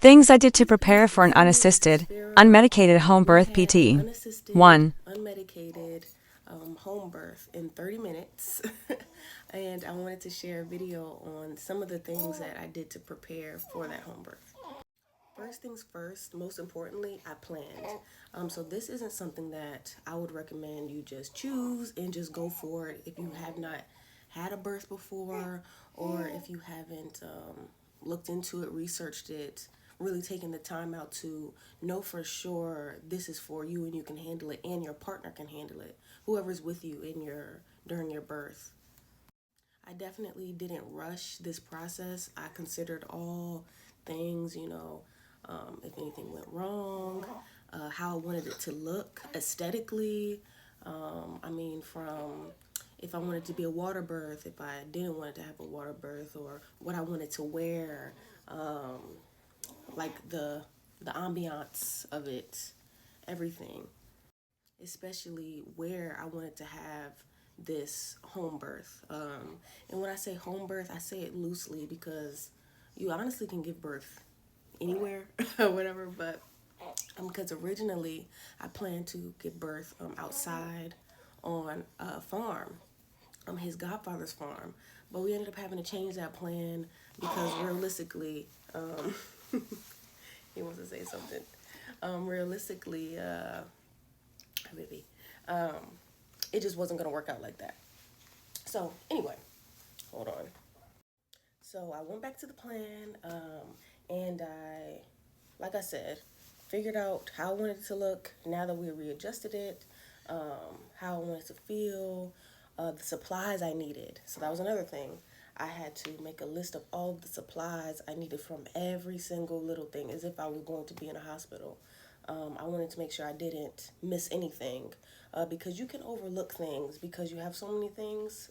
Things I did to prepare for an unassisted, unmedicated home birth PT. Unassisted, 1. unmedicated home birth in 30 minutes. And I wanted to share a video on some of the things that I did to prepare for that home birth. First things first, most importantly, I planned. So this isn't something that I would recommend you just choose and just go for it if you have not had a birth before, or if you haven't looked into it, researched it, really taken the time out to know for sure this is for you and you can handle it and your partner can handle it, whoever's with you in your during your birth. I definitely didn't rush this process. I considered all things, if anything went wrong, how I wanted it to look aesthetically. From if I wanted to be a water birth, if I didn't want to have a water birth, or what I wanted to wear, like the ambiance of it, everything, especially where I wanted to have this home birth. And when I say home birth, I say it loosely because you honestly can give birth anywhere or whatever, but because originally I planned to give birth outside on a farm, his godfather's farm, but we ended up having to change that plan because realistically, he wants to say something. Realistically, maybe, it just wasn't gonna work out like that. So anyway, hold on. So I went back to the plan, and like I said, figured out how I wanted it to look now that we readjusted it, how I wanted to feel, the supplies I needed. So that was another thing. I had to make a list of all of the supplies I needed from every single little thing, as if I was going to be in a hospital. I wanted to make sure I didn't miss anything, because you can overlook things because you have so many things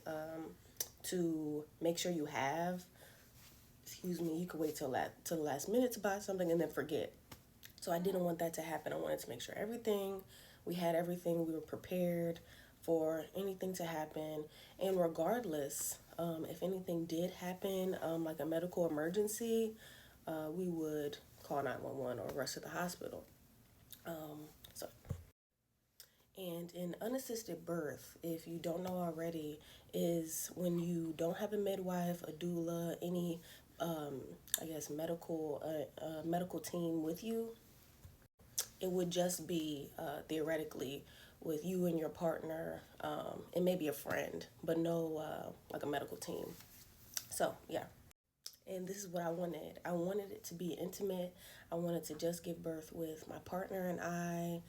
to make sure you have. Excuse me, you could wait till the last minute to buy something and then forget. So I didn't want that to happen. I wanted to make sure we had everything, we were prepared for anything to happen. And regardless, if anything did happen, like a medical emergency, we would call 911 or rush to the hospital. So, and in unassisted birth, if you don't know already, is when you don't have a midwife, a doula, any, I guess, medical team with you. It would just be theoretically with you and your partner, and maybe a friend, but no like a medical team. So yeah, and this is what I wanted. I wanted it to be intimate. I wanted to just give birth with my partner and I.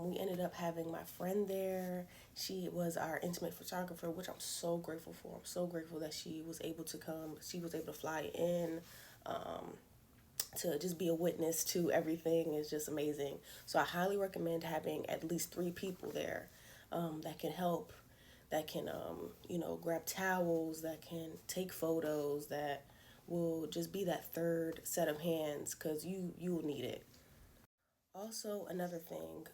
We ended up having my friend there. She was our intimate photographer, which I'm so grateful for. I'm so grateful that she was able to come. She was able to fly in. To just be a witness to everything is just amazing. So I highly recommend having at least 3 people there, that can help, that can, grab towels, that can take photos, that will just be that third set of hands because you will need it. Also, another thing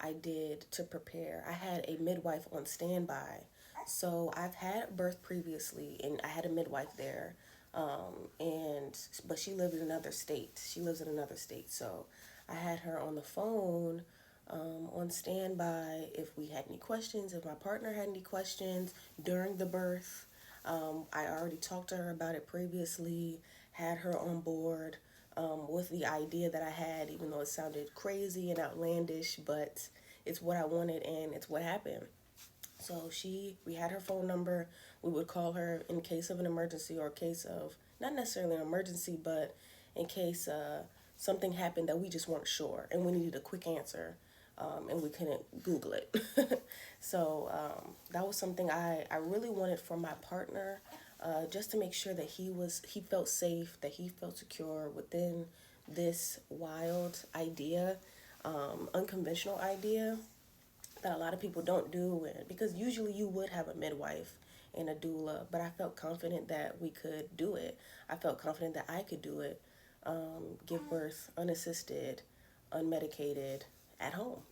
I did to prepare, I had a midwife on standby. So I've had birth previously, and I had a midwife there, and but she lived in another state. She lives in another state, so I had her on the phone, on standby. If we had any questions, if my partner had any questions during the birth, I already talked to her about it previously, had her on board, with the idea that I had, even though it sounded crazy and outlandish, but it's what I wanted and it's what happened. So we had her phone number. We would call her in case of an emergency, or case of, not necessarily an emergency, but in case something happened that we just weren't sure and we needed a quick answer, and we couldn't Google it. So that was something I really wanted from my partner, just to make sure that he felt safe, that he felt secure within this wild idea, unconventional idea that a lot of people don't do, because usually you would have a midwife and a doula, but I felt confident that we could do it. I felt confident that I could do it, give birth unassisted, unmedicated, at home.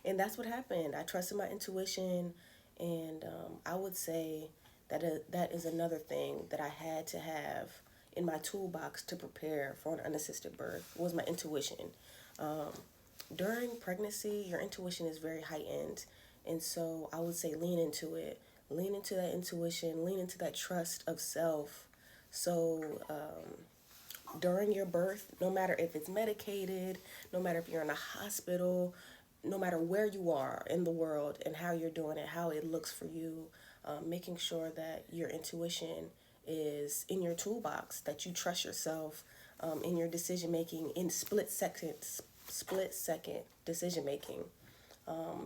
And that's what happened. I trusted my intuition, and I would say that that is another thing that I had to have in my toolbox to prepare for an unassisted birth was my intuition. During pregnancy, your intuition is very heightened. And so I would say lean into it. Lean into that intuition, lean into that trust of self. So during your birth, no matter if it's medicated, no matter if you're in a hospital, no matter where you are in the world and how you're doing it, how it looks for you, making sure that your intuition is in your toolbox, that you trust yourself in your decision making, in split second decision making,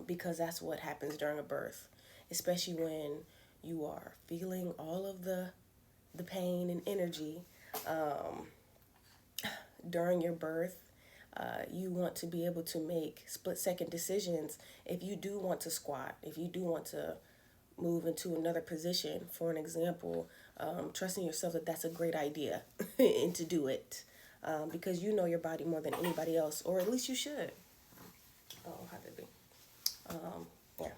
because that's what happens during a birth, especially when you are feeling all of the pain and energy during your birth. You want to be able to make split second decisions if you do want to squat, if you do want to move into another position, for an example, trusting yourself that that's a great idea and to do it, because you know your body more than anybody else, or at least you should. Oh, how did it be? Yeah.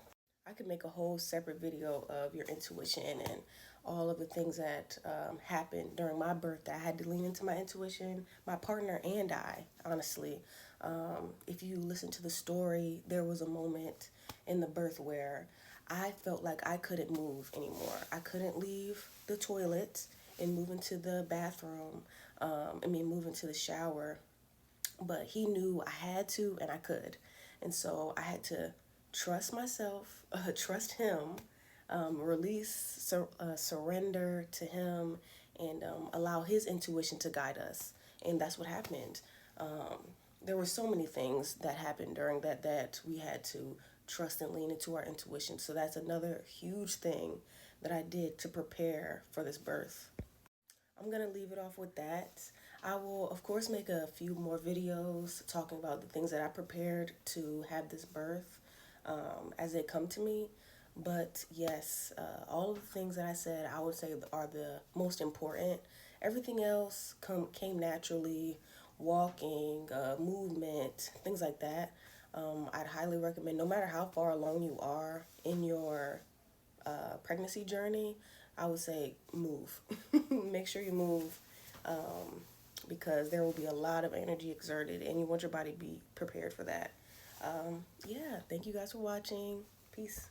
I could make a whole separate video of your intuition and all of the things that happened during my birth that I had to lean into my intuition, my partner and I, honestly. If you listen to the story, there was a moment in the birth where I felt like I couldn't move anymore. I couldn't leave the toilet and move into the bathroom, move into the shower. But he knew I had to and I could. And so I had to trust myself, trust him, surrender to him, and allow his intuition to guide us. And that's what happened. There were so many things that happened during that we had to trust and lean into our intuition. So that's another huge thing that I did to prepare for this birth. I'm going to leave it off with that. I will, of course, make a few more videos talking about the things that I prepared to have this birth as they come to me. But yes, all of the things that I said, I would say are the most important. Everything else came naturally, walking, movement, things like that. I'd highly recommend, no matter how far along you are in your pregnancy journey, I would say move. Make sure you move, because there will be a lot of energy exerted and you want your body to be prepared for that. Yeah, thank you guys for watching. Peace.